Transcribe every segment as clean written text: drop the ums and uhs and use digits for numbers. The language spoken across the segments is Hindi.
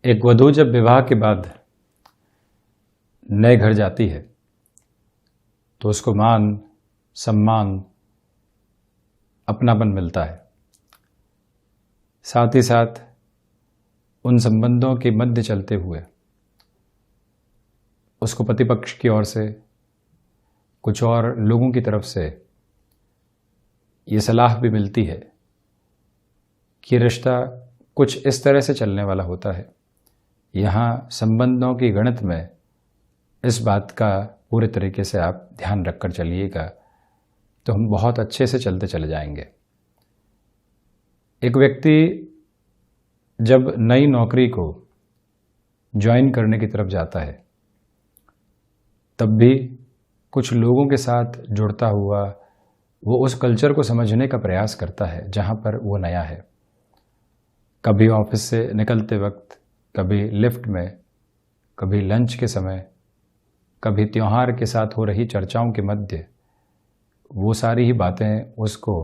एक वधू जब विवाह के बाद नए घर जाती है तो उसको मान, सम्मान, अपनापन मिलता है। साथ ही साथ उन संबंधों के मध्य चलते हुए उसको प्रतिपक्ष की ओर से, कुछ और लोगों की तरफ से ये सलाह भी मिलती है कि रिश्ता कुछ इस तरह से चलने वाला होता है। यहाँ संबंधों की गणित में इस बात का पूरे तरीके से आप ध्यान रखकर चलिएगा तो हम बहुत अच्छे से चलते चले जाएंगे। एक व्यक्ति जब नई नौकरी को ज्वाइन करने की तरफ जाता है तब भी कुछ लोगों के साथ जुड़ता हुआ वो उस कल्चर को समझने का प्रयास करता है जहाँ पर वो नया है। कभी ऑफिस से निकलते वक्त, कभी लिफ्ट में, कभी लंच के समय, कभी त्योहार के साथ हो रही चर्चाओं के मध्य वो सारी ही बातें उसको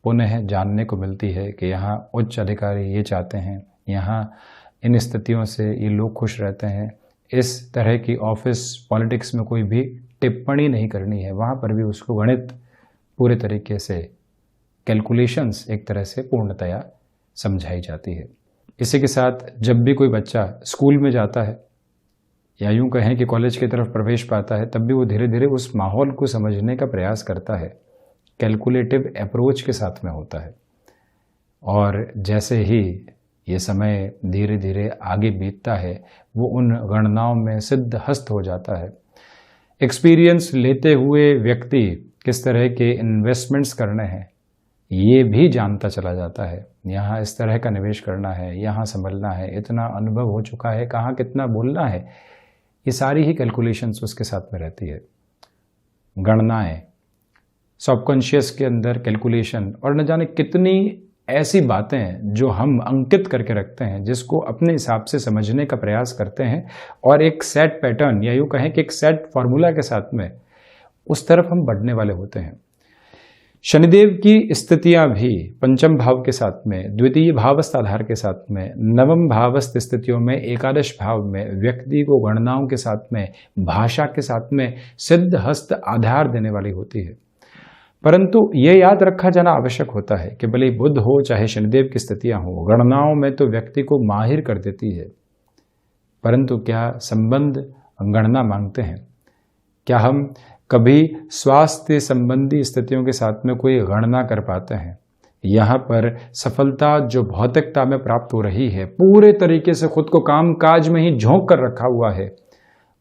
पुनः जानने को मिलती है कि यहाँ उच्च अधिकारी ये चाहते हैं, यहाँ इन स्थितियों से ये लोग खुश रहते हैं। इस तरह की ऑफिस पॉलिटिक्स में कोई भी टिप्पणी नहीं करनी है। वहाँ पर भी उसको गणित पूरे तरीके से, कैलकुलेशंस एक तरह से पूर्णतया समझाई जाती है। इसी के साथ जब भी कोई बच्चा स्कूल में जाता है या यूँ कहें कि कॉलेज की तरफ प्रवेश पाता है तब भी वो धीरे धीरे उस माहौल को समझने का प्रयास करता है, कैलकुलेटिव अप्रोच के साथ में होता है। और जैसे ही ये समय धीरे धीरे आगे बीतता है वो उन गणनाओं में सिद्धहस्त हो जाता है। एक्सपीरियंस लेते हुए व्यक्ति किस तरह के इन्वेस्टमेंट्स करने हैं ये भी जानता चला जाता है। यहाँ इस तरह का निवेश करना है, यहाँ संभलना है, इतना अनुभव हो चुका है, कहाँ कितना बोलना है, ये सारी ही कैलकुलेशंस उसके साथ में रहती है। गणनाएं, सबकॉन्शियस के अंदर कैलकुलेशन और न जाने कितनी ऐसी बातें जो हम अंकित करके रखते हैं, जिसको अपने हिसाब से समझने का प्रयास करते हैं और एक सेट पैटर्न या यूँ कहें कि एक सेट फॉर्मूला के साथ में उस तरफ हम बढ़ने वाले होते हैं। शनिदेव की स्थितियां भी पंचम भाव के साथ में, द्वितीय भावस्थ आधार के साथ में, नवम भावस्थ स्थितियों में, एकादश भाव में व्यक्ति को गणनाओं के साथ में, भाषा के साथ में सिद्धहस्त आधार देने वाली होती है। परंतु ये याद रखा जाना आवश्यक होता है कि भले बुध हो चाहे शनिदेव की स्थितियां हो, गणनाओं में तो व्यक्ति को माहिर कर देती है। परंतु क्या संबंध गणना मांगते हैं? क्या हम कभी स्वास्थ्य संबंधी स्थितियों के साथ में कोई गणना कर पाते हैं? यहाँ पर सफलता जो भौतिकता में प्राप्त हो रही है, पूरे तरीके से खुद को काम काज में ही झोंक कर रखा हुआ है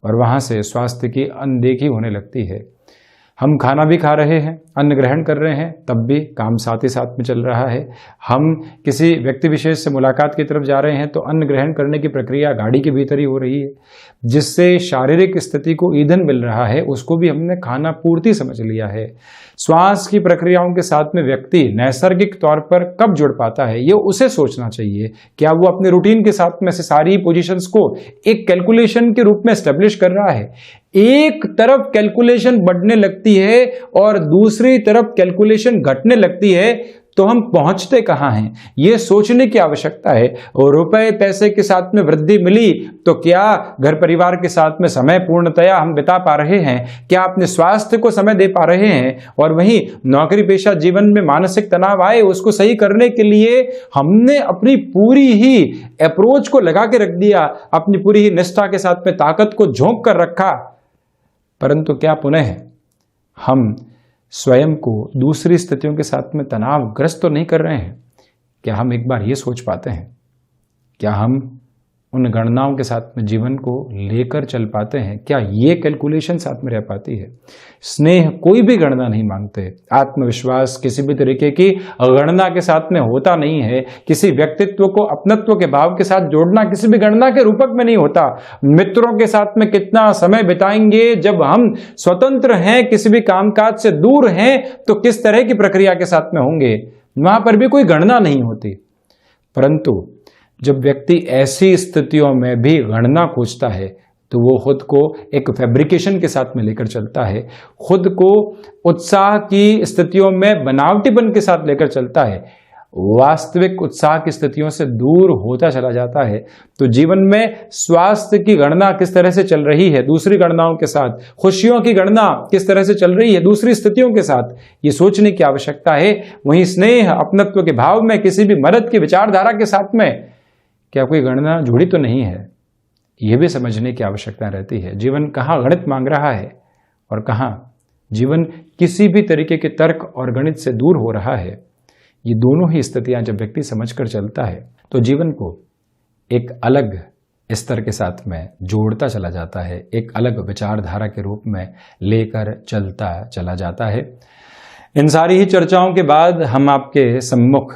और वहाँ से स्वास्थ्य की अनदेखी होने लगती है। हम खाना भी खा रहे हैं, अन्न ग्रहण कर रहे हैं, तब भी काम साथ ही साथ में चल रहा है। हम किसी व्यक्ति विशेष से मुलाकात की तरफ जा रहे हैं तो अन्न ग्रहण करने की प्रक्रिया गाड़ी के भीतर ही हो रही है। जिससे शारीरिक स्थिति को ईंधन मिल रहा है उसको भी हमने खाना पूर्ति समझ लिया है। श्वास की प्रक्रियाओं के साथ में व्यक्ति नैसर्गिक तौर पर कब जुड़ पाता है ये उसे सोचना चाहिए। क्या वो अपने रूटीन के साथ में से सारी पोजीशंस को एक कैलकुलेशन के रूप में एस्टेब्लिश कर रहा है? एक तरफ कैलकुलेशन बढ़ने लगती है और दूसरी तरफ कैलकुलेशन घटने लगती है तो हम पहुंचते कहां हैं ये सोचने की आवश्यकता है। और रुपए पैसे के साथ में वृद्धि मिली तो क्या घर परिवार के साथ में समय पूर्णतया हम बिता पा रहे हैं? क्या अपने स्वास्थ्य को समय दे पा रहे हैं? और वहीं नौकरी पेशा जीवन में मानसिक तनाव आए उसको सही करने के लिए हमने अपनी पूरी ही अप्रोच को लगा के रख दिया, अपनी पूरी ही निष्ठा के साथ में ताकत को झोंक कर रखा। परंतु क्या पुनः हम स्वयं को दूसरी स्थितियों के साथ में तनावग्रस्त तो नहीं कर रहे हैं? क्या हम एक बार ये सोच पाते हैं? क्या हम उन गणनाओं के साथ में जीवन को लेकर चल पाते हैं? क्या ये कैलकुलेशन साथ में रह पाती है? स्नेह कोई भी गणना नहीं मांगते, आत्मविश्वास किसी भी तरीके की गणना के साथ में होता नहीं है। किसी व्यक्तित्व को अपनत्व के भाव के साथ जोड़ना किसी भी गणना के रूपक में नहीं होता। मित्रों के साथ में कितना समय बिताएंगे, जब हम स्वतंत्र हैं, किसी भी कामकाज से दूर हैं तो किस तरह की प्रक्रिया के साथ में होंगे, वहां पर भी कोई गणना नहीं होती। परंतु जब व्यक्ति ऐसी स्थितियों में भी गणना खोजता है तो वो खुद को एक फैब्रिकेशन के साथ में लेकर चलता है, खुद को उत्साह की स्थितियों में बनावटीपन के साथ लेकर चलता है। वास्तविक उत्साह की स्थितियों से दूर होता चला जाता है, तो जीवन में स्वास्थ्य की गणना किस तरह से चल रही है दूसरी गणनाओं के साथ, खुशियों की गणना किस तरह से चल रही है दूसरी स्थितियों के साथ, ये सोचने की आवश्यकता है। वहीं स्नेह अपनत्व के भाव में किसी भी मदद की विचारधारा के साथ में क्या कोई गणना जुड़ी तो नहीं है, यह भी समझने की आवश्यकता रहती है। जीवन कहाँ गणित मांग रहा है और कहाँ जीवन किसी भी तरीके के तर्क और गणित से दूर हो रहा है। ये दोनों ही स्थितियां जब व्यक्ति समझकर चलता है तो जीवन को एक अलग स्तर के साथ में जोड़ता चला जाता है, एक अलग विचारधारा के रूप में लेकर चलता चला जाता है। इन सारी ही चर्चाओं के बाद हम आपके सम्मुख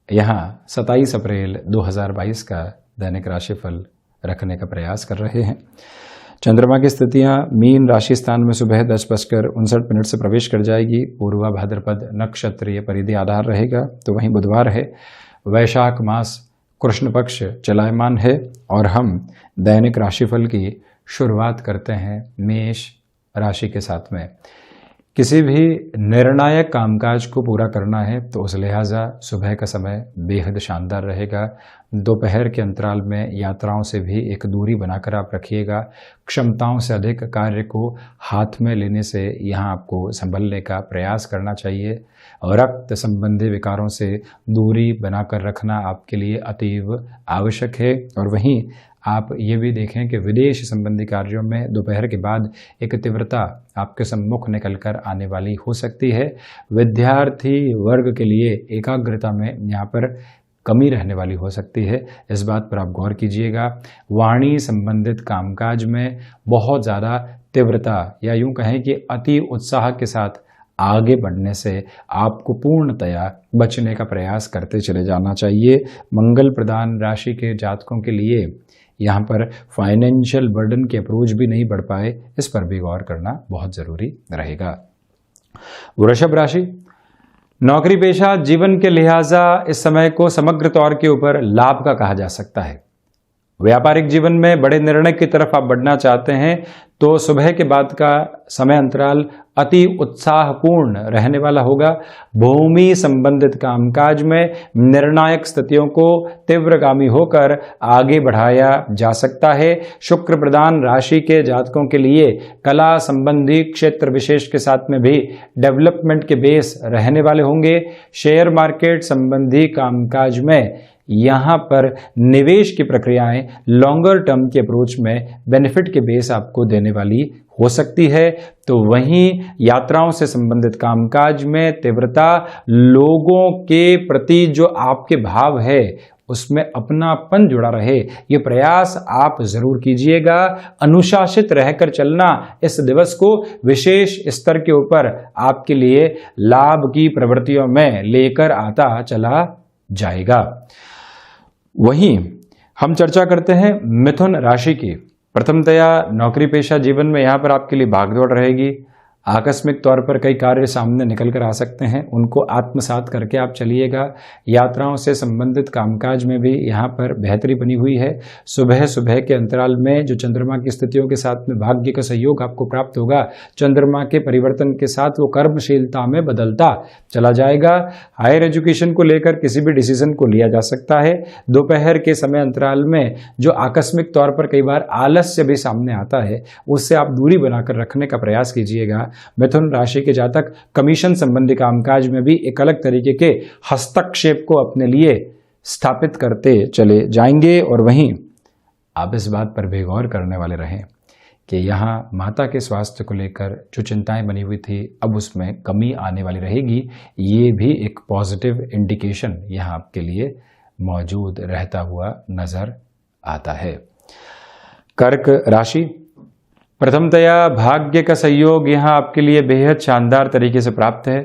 यहाँ 27 अप्रैल 2022 का दैनिक राशिफल रखने का प्रयास कर रहे हैं। चंद्रमा की स्थितियां मीन राशि स्थान में सुबह 10:59 से प्रवेश कर जाएगी। पूर्वा भाद्रपद नक्षत्रीय परिधि आधार रहेगा। तो वहीं बुधवार है, वैशाख मास कृष्ण पक्ष चलायमान है और हम दैनिक राशिफल की शुरुआत करते हैं मेष राशि के साथ में। किसी भी निर्णायक कामकाज को पूरा करना है तो उस लिहाजा सुबह का समय बेहद शानदार रहेगा। दोपहर के अंतराल में यात्राओं से भी एक दूरी बनाकर आप रखिएगा। क्षमताओं से अधिक कार्य को हाथ में लेने से यहाँ आपको संभलने का प्रयास करना चाहिए। रक्त संबंधी विकारों से दूरी बनाकर रखना आपके लिए अतीव आवश्यक है। और वहीं आप ये भी देखें कि विदेश संबंधी कार्यों में दोपहर के बाद एक तीव्रता आपके सम्मुख निकल कर आने वाली हो सकती है। विद्यार्थी वर्ग के लिए एकाग्रता में यहाँ पर कमी रहने वाली हो सकती है, इस बात पर आप गौर कीजिएगा। वाणी संबंधित कामकाज में बहुत ज़्यादा तीव्रता या यूँ कहें कि अति उत्साह के साथ आगे बढ़ने से आपको पूर्णतया बचने का प्रयास करते चले जाना चाहिए। मंगल प्रदान राशि के जातकों के लिए यहाँ पर फाइनेंशियल बर्डन की अप्रोच भी नहीं बढ़ पाए, इस पर भी गौर करना बहुत ज़रूरी रहेगा। वृषभ राशि, नौकरी पेशा जीवन के लिहाजा इस समय को समग्र तौर के ऊपर लाभ का कहा जा सकता है। व्यापारिक जीवन में बड़े निर्णय की तरफ आप बढ़ना चाहते हैं तो सुबह के बाद का समय अंतराल अति उत्साहपूर्ण रहने वाला होगा। भूमि संबंधित कामकाज में निर्णायक स्थितियों को तीव्रगामी होकर आगे बढ़ाया जा सकता है। शुक्र प्रदान राशि के जातकों के लिए कला संबंधी क्षेत्र विशेष के साथ में भी डेवलपमेंट के बेस रहने वाले होंगे। शेयर मार्केट संबंधी कामकाज में यहाँ पर निवेश की प्रक्रियाएं लॉन्गर टर्म के अप्रोच में बेनिफिट के बेस आपको देने वाली हो सकती है। तो वहीं यात्राओं से संबंधित कामकाज में तीव्रता, लोगों के प्रति जो आपके भाव है उसमें अपनापन जुड़ा रहे, ये प्रयास आप जरूर कीजिएगा। अनुशासित रहकर चलना इस दिवस को विशेष स्तर के ऊपर आपके लिए लाभ की प्रवृत्तियों में लेकर आता चला जाएगा। वहीं हम चर्चा करते हैं मिथुन राशि की। प्रथमतया नौकरी पेशा जीवन में यहाँ पर आपके लिए भागदौड़ रहेगी। आकस्मिक तौर पर कई कार्य सामने निकल कर आ सकते हैं, उनको आत्मसात करके आप चलिएगा। यात्राओं से संबंधित कामकाज में भी यहाँ पर बेहतरी बनी हुई है। सुबह सुबह के अंतराल में जो चंद्रमा की स्थितियों के साथ में भाग्य का सहयोग आपको प्राप्त होगा, चंद्रमा के परिवर्तन के साथ वो कर्मशीलता में बदलता चला जाएगा। हायर एजुकेशन को लेकर किसी भी डिसीजन को लिया जा सकता है। दोपहर के समय अंतराल में जो आकस्मिक तौर पर कई बार आलस्य भी सामने आता है, उससे आप दूरी बनाकर रखने का प्रयास कीजिएगा। मिथुन राशि के जातक कमीशन संबंधी कामकाज में भी एक अलग तरीके के हस्तक्षेप को अपने लिए स्थापित करते चले जाएंगे। और वहीं आप इस बात पर भी गौर करने वाले रहें कि यहाँ माता के स्वास्थ्य को लेकर जो चिंताएं बनी हुई थी, अब उसमें कमी आने वाली रहेगी। ये भी एक पॉजिटिव इंडिकेशन यहाँ आपके लिए मौजूद रहता हुआ नजर आता है। कर्क राशि, प्रथमतया भाग्य का सहयोग यहाँ आपके लिए बेहद शानदार तरीके से प्राप्त है।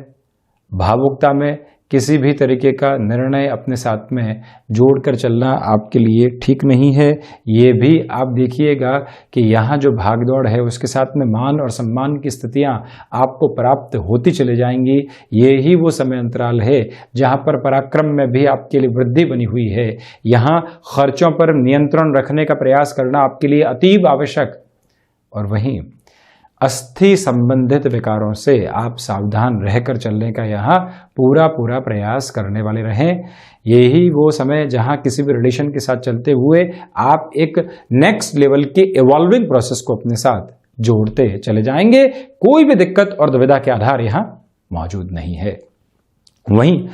भावुकता में किसी भी तरीके का निर्णय अपने साथ में जोड़कर चलना आपके लिए ठीक नहीं है। ये भी आप देखिएगा कि यहाँ जो भागदौड़ है उसके साथ में मान और सम्मान की स्थितियाँ आपको प्राप्त होती चले जाएंगी। ये ही वो समय अंतराल है जहाँ पर पराक्रम में भी आपके लिए वृद्धि बनी हुई है। यहाँ खर्चों पर नियंत्रण रखने का प्रयास करना आपके लिए अतीव आवश्यक। और वहीं अस्थि संबंधित विकारों से आप सावधान रहकर चलने का यहाँ पूरा पूरा प्रयास करने वाले रहें। यही वो समय जहाँ किसी भी रिलेशन के साथ चलते हुए आप एक नेक्स्ट लेवल की इवॉल्विंग प्रोसेस को अपने साथ जोड़ते चले जाएंगे। कोई भी दिक्कत और दुविधा के आधार यहाँ मौजूद नहीं है। वहीं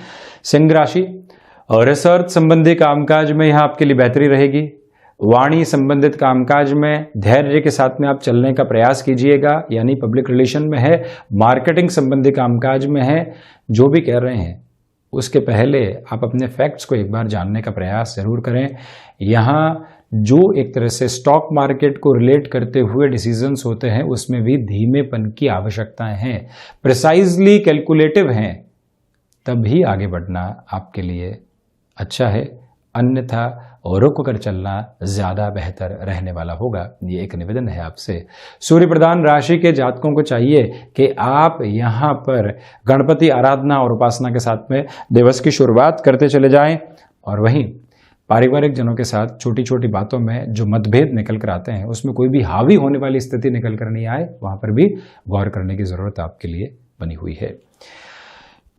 सिंह राशि और रिसर्च संबंधी कामकाज में यहाँ आपके लिए बेहतरी रहेगी। वाणी संबंधित कामकाज में धैर्य के साथ में आप चलने का प्रयास कीजिएगा, यानी पब्लिक रिलेशन में है, मार्केटिंग संबंधी कामकाज में है, जो भी कह रहे हैं उसके पहले आप अपने फैक्ट्स को एक बार जानने का प्रयास जरूर करें। यहाँ जो एक तरह से स्टॉक मार्केट को रिलेट करते हुए डिसीजंस होते हैं उसमें भी धीमेपन की आवश्यकताएं हैं, प्रिसाइजली कैलकुलेटिव हैं, तभी आगे बढ़ना आपके लिए अच्छा है। अन्यथा रुक कर चलना ज्यादा बेहतर रहने वाला होगा। ये एक निवेदन है आपसे। सूर्य प्रधान राशि के जातकों को चाहिए कि आप यहाँ पर गणपति आराधना और उपासना के साथ में दिवस की शुरुआत करते चले जाएं, और वहीं पारिवारिक जनों के साथ छोटी छोटी बातों में जो मतभेद निकल कर आते हैं उसमें कोई भी हावी होने वाली स्थिति निकल कर नहीं आए, वहां पर भी गौर करने की जरूरत आपके लिए बनी हुई है।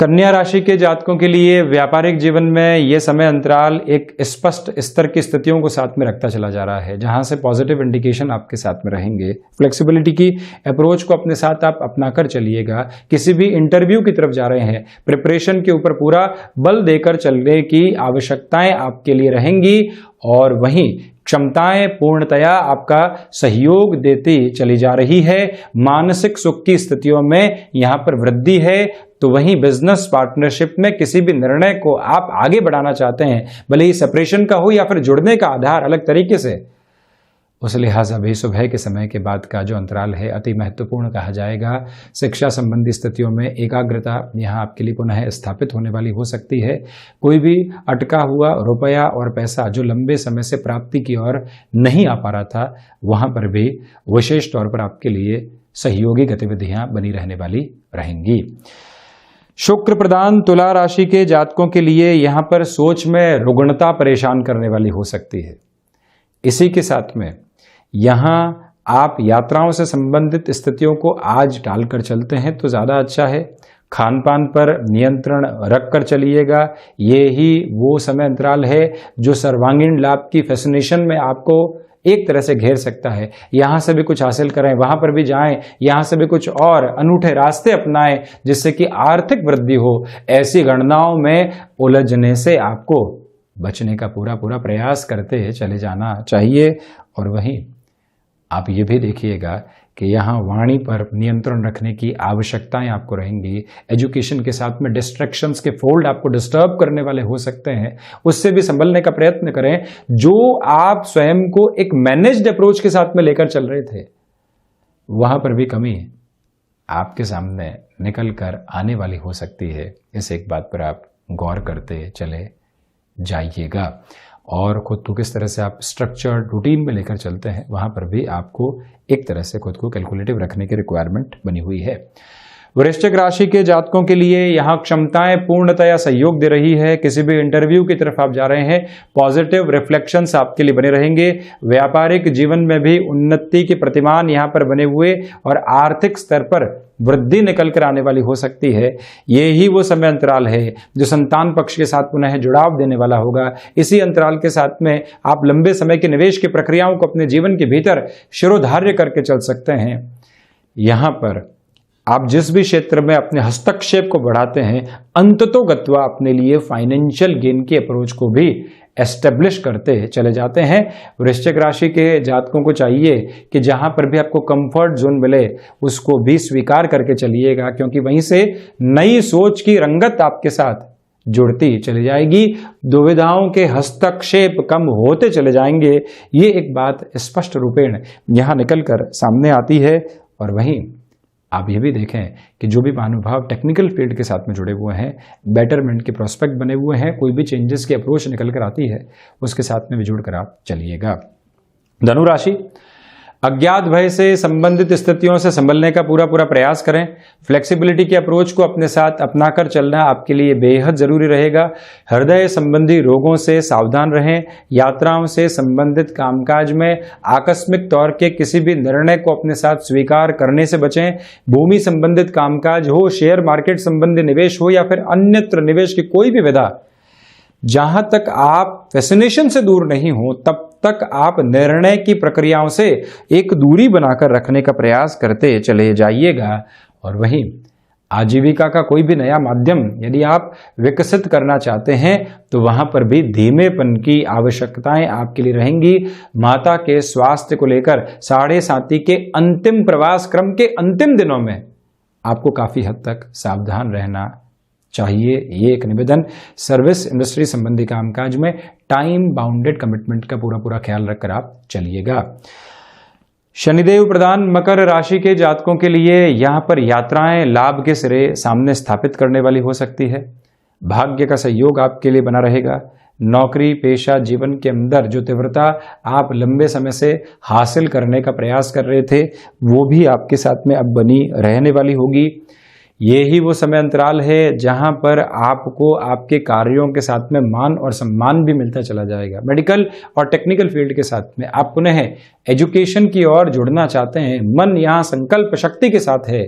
कन्या राशि के जातकों के लिए व्यापारिक जीवन में यह समय अंतराल एक स्पष्ट स्तर की स्थितियों को साथ में रखता चला जा रहा है, जहां से पॉजिटिव इंडिकेशन आपके साथ में रहेंगे। फ्लेक्सिबिलिटी की अप्रोच को अपने साथ आप अपनाकर चलिएगा। किसी भी इंटरव्यू की तरफ जा रहे हैं, प्रिपरेशन के ऊपर पूरा बल देकर चलने की आवश्यकताएं आपके लिए रहेंगी, और वहीं क्षमताएं पूर्णतया आपका सहयोग देती चली जा रही है। मानसिक सुख की स्थितियों में यहां पर वृद्धि है। तो वहीं बिजनेस पार्टनरशिप में किसी भी निर्णय को आप आगे बढ़ाना चाहते हैं, भले ही सेपरेशन का हो या फिर जुड़ने का आधार अलग तरीके से, उस लिहाजा भी सुबह के समय के बाद का जो अंतराल है अति महत्वपूर्ण कहा जाएगा। शिक्षा संबंधी स्थितियों में एकाग्रता यहाँ आपके लिए पुनः स्थापित होने वाली हो सकती है। कोई भी अटका हुआ रुपया और पैसा जो लंबे समय से प्राप्ति की ओर नहीं आ पा रहा था, वहां पर भी विशेष तौर पर आपके लिए सहयोगी गतिविधियां बनी रहने वाली रहेंगी। शुक्र प्रधान तुला राशि के जातकों के लिए यहाँ पर सोच में रुग्णता परेशान करने वाली हो सकती है। इसी के साथ में यहाँ आप यात्राओं से संबंधित स्थितियों को आज टालकर चलते हैं तो ज़्यादा अच्छा है। खान पान पर नियंत्रण रख कर चलिएगा। ये ही वो समय अंतराल है जो सर्वांगीण लाभ की फैसिनेशन में आपको एक तरह से घेर सकता है। यहाँ से भी कुछ हासिल करें, वहाँ पर भी जाएं, यहाँ से भी कुछ और अनूठे रास्ते अपनाएं जिससे कि आर्थिक वृद्धि हो। ऐसी गणनाओं में उलझने से आपको बचने का पूरा पूरा प्रयास करते चले जाना चाहिए। और वहीं आप ये भी देखिएगा कि यहाँ वाणी पर नियंत्रण रखने की आवश्यकताएं आपको रहेंगी। एजुकेशन के साथ में डिस्ट्रैक्शंस के फोल्ड आपको डिस्टर्ब करने वाले हो सकते हैं, उससे भी संभलने का प्रयत्न करें। जो आप स्वयं को एक मैनेज्ड अप्रोच के साथ में लेकर चल रहे थे, वहां पर भी कमी आपके सामने निकल कर आने वाली हो सकती है। इस एक बात पर आप गौर करते चले जाइएगा। और खुद को किस तरह से आप स्ट्रक्चर्ड रूटीन में लेकर चलते हैं, वहां पर भी आपको एक तरह से खुद को कैलकुलेटिव रखने की रिक्वायरमेंट बनी हुई है। वृश्चिक राशि के जातकों के लिए यहाँ क्षमताएं पूर्णतया सहयोग दे रही है। किसी भी इंटरव्यू की तरफ आप जा रहे हैं, पॉजिटिव रिफ्लेक्शंस आपके लिए बने रहेंगे। व्यापारिक जीवन में भी उन्नति के प्रतिमान यहाँ पर बने हुए और आर्थिक स्तर पर वृद्धि निकल कर आने वाली हो सकती है। ये ही वो समय अंतराल है जो संतान पक्ष के साथ पुनः जुड़ाव देने वाला होगा। इसी अंतराल के साथ में आप लंबे समय के निवेश की प्रक्रियाओं को अपने जीवन के भीतर शिरोधार्य करके चल सकते हैं। यहाँ पर आप जिस भी क्षेत्र में अपने हस्तक्षेप को बढ़ाते हैं, अंततोगत्वा अपने लिए फाइनेंशियल गेन की अप्रोच को भी एस्टेब्लिश करते चले जाते हैं। वृश्चिक राशि के जातकों को चाहिए कि जहां पर भी आपको कंफर्ट जोन मिले उसको भी स्वीकार करके चलिएगा, क्योंकि वहीं से नई सोच की रंगत आपके साथ जुड़ती चली जाएगी। दुविधाओं के हस्तक्षेप कम होते चले जाएंगे। ये एक बात स्पष्ट रूपेण यहां निकल कर सामने आती है। और वहीं आप ये भी देखें कि जो भी महानुभाव टेक्निकल फील्ड के साथ में जुड़े हुए हैं, बेटरमेंट के प्रोस्पेक्ट बने हुए हैं, कोई भी चेंजेस की अप्रोच निकल कर आती है उसके साथ में भी जुड़कर आप चलिएगा। धनु राशि, अज्ञात भय से संबंधित स्थितियों से संभलने का पूरा प्रयास करें। फ्लेक्सिबिलिटी के अप्रोच को अपने साथ अपनाकर चलना आपके लिए बेहद जरूरी रहेगा। हृदय संबंधी रोगों से सावधान रहें। यात्राओं से संबंधित कामकाज में आकस्मिक तौर के किसी भी निर्णय को अपने साथ स्वीकार करने से बचें। भूमि संबंधित कामकाज हो, शेयर मार्केट संबंधी निवेश हो या फिर अन्यत्र निवेश की कोई भी विधा, जहां तक आप फैसिनेशन से दूर नहीं हो तब तक आप निर्णय की प्रक्रियाओं से एक दूरी बनाकर रखने का प्रयास करते चले जाइएगा। और वहीं आजीविका का कोई भी नया माध्यम यदि आप विकसित करना चाहते हैं तो वहां पर भी धीमेपन की आवश्यकताएं आपके लिए रहेंगी। माता के स्वास्थ्य को लेकर 7.5 के अंतिम प्रवास क्रम के अंतिम दिनों में आपको काफी हद तक सावधान रहना चाहिए। ये एक निवेदन। सर्विस इंडस्ट्री संबंधी कामकाज में टाइम बाउंडेड कमिटमेंट का पूरा ख्याल रखकर आप चलिएगा। शनिदेव प्रधान मकर राशि के जातकों के लिए यहां पर यात्राएं लाभ के सिरे सामने स्थापित करने वाली हो सकती है। भाग्य का सहयोग आपके लिए बना रहेगा। नौकरी पेशा जीवन के अंदर जो तीव्रता आप लंबे समय से हासिल करने का प्रयास कर रहे थे वो भी आपके साथ में अब बनी रहने वाली होगी। ये ही वो समय अंतराल है जहां पर आपको आपके कार्यों के साथ में मान और सम्मान भी मिलता चला जाएगा। मेडिकल और टेक्निकल फील्ड के साथ में आप पुनः एजुकेशन की ओर जुड़ना चाहते हैं, मन यहां संकल्प शक्ति के साथ है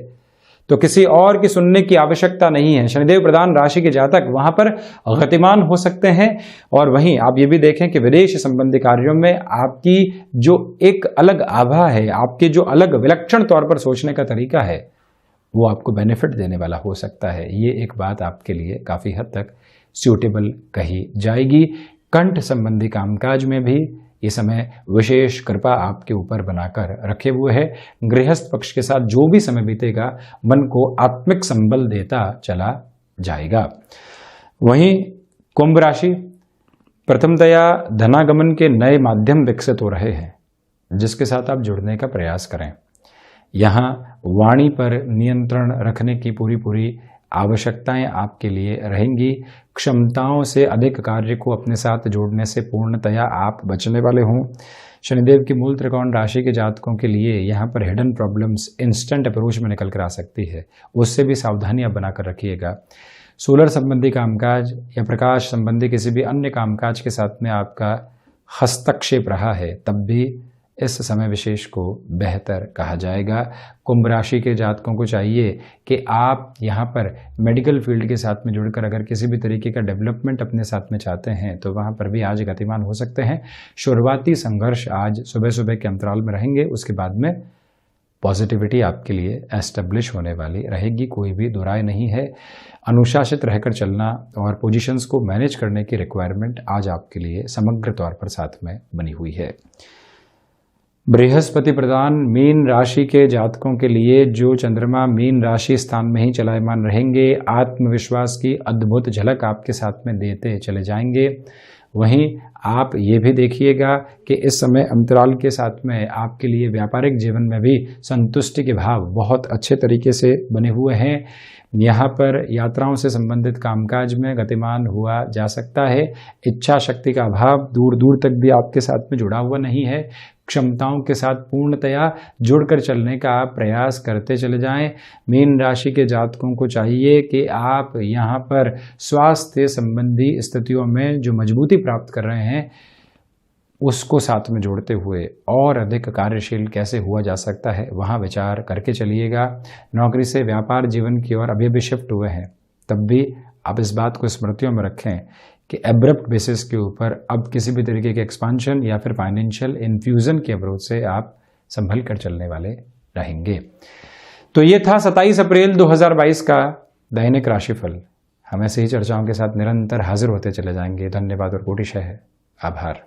तो किसी और की सुनने की आवश्यकता नहीं है। शनिदेव प्रधान राशि के जातक वहां पर गतिमान हो सकते हैं। और वहीं आप ये भी देखें कि विदेश संबंधी कार्यों में आपकी जो एक अलग आभा है, आपके जो अलग विलक्षण तौर पर सोचने का तरीका है वो आपको बेनिफिट देने वाला हो सकता है। ये एक बात आपके लिए काफ़ी हद तक सूटेबल कही जाएगी। कंठ संबंधी कामकाज में भी ये समय विशेष कृपा आपके ऊपर बनाकर रखे हुए है। गृहस्थ पक्ष के साथ जो भी समय बीतेगा मन को आत्मिक संबल देता चला जाएगा। वहीं कुंभ राशि, प्रथमतया धनागमन के नए माध्यम विकसित हो रहे हैं जिसके साथ आप जुड़ने का प्रयास करें। यहाँ वाणी पर नियंत्रण रखने की पूरी आवश्यकताएं आपके लिए रहेंगी। क्षमताओं से अधिक कार्य को अपने साथ जोड़ने से पूर्णतया आप बचने वाले हों। शनिदेव की मूल त्रिकोण राशि के जातकों के लिए यहाँ पर हिडन प्रॉब्लम्स इंस्टेंट अप्रोच में निकल कर आ सकती है, उससे भी सावधानी आप बनाकर रखिएगा। सोलर संबंधी कामकाज या प्रकाश संबंधी किसी भी अन्य कामकाज के साथ में आपका हस्तक्षेप रहा है तब भी इस समय विशेष को बेहतर कहा जाएगा। कुंभ राशि के जातकों को चाहिए कि आप यहाँ पर मेडिकल फील्ड के साथ में जुड़कर अगर किसी भी तरीके का डेवलपमेंट अपने साथ में चाहते हैं तो वहाँ पर भी आज गतिमान हो सकते हैं। शुरुआती संघर्ष आज सुबह के अंतराल में रहेंगे, उसके बाद में पॉजिटिविटी आपके लिए एस्टेब्लिश होने वाली रहेगी, कोई भी दो राय नहीं है। अनुशासित रहकर चलना और पोजीशंस को मैनेज करने की रिक्वायरमेंट आज आपके लिए समग्र तौर पर साथ में बनी हुई है। बृहस्पति प्रधान मीन राशि के जातकों के लिए जो चंद्रमा मीन राशि स्थान में ही चलायमान रहेंगे, आत्मविश्वास की अद्भुत झलक आपके साथ में देते चले जाएंगे। वहीं आप ये भी देखिएगा कि इस समय अंतराल के साथ में आपके लिए व्यापारिक जीवन में भी संतुष्टि के भाव बहुत अच्छे तरीके से बने हुए हैं। यहाँ पर यात्राओं से संबंधित कामकाज में गतिमान हुआ जा सकता है। इच्छा शक्ति का अभाव दूर दूर तक भी आपके साथ में जुड़ा हुआ नहीं है। क्षमताओं के साथ पूर्णतया जुड़कर चलने का आप प्रयास करते चले जाएं। मीन राशि के जातकों को चाहिए कि आप यहाँ पर स्वास्थ्य संबंधी स्थितियों में जो मजबूती प्राप्त कर रहे हैं उसको साथ में जोड़ते हुए और अधिक कार्यशील कैसे हुआ जा सकता है वहाँ विचार करके चलिएगा। नौकरी से व्यापार जीवन की ओर अभी शिफ्ट हुए हैं तब भी आप इस बात को स्मृतियों में रखें कि एब्रप्ट बेसिस के ऊपर अब किसी भी तरीके के एक्सपांशन या फिर फाइनेंशियल इन्फ्यूजन के अप्रोच से आप संभल कर चलने वाले रहेंगे। तो ये था 27 अप्रैल 2022 का दैनिक राशिफल। हम ऐसे ही चर्चाओं के साथ निरंतर हाजिर होते चले जाएंगे। धन्यवाद और कोटिशः आभार।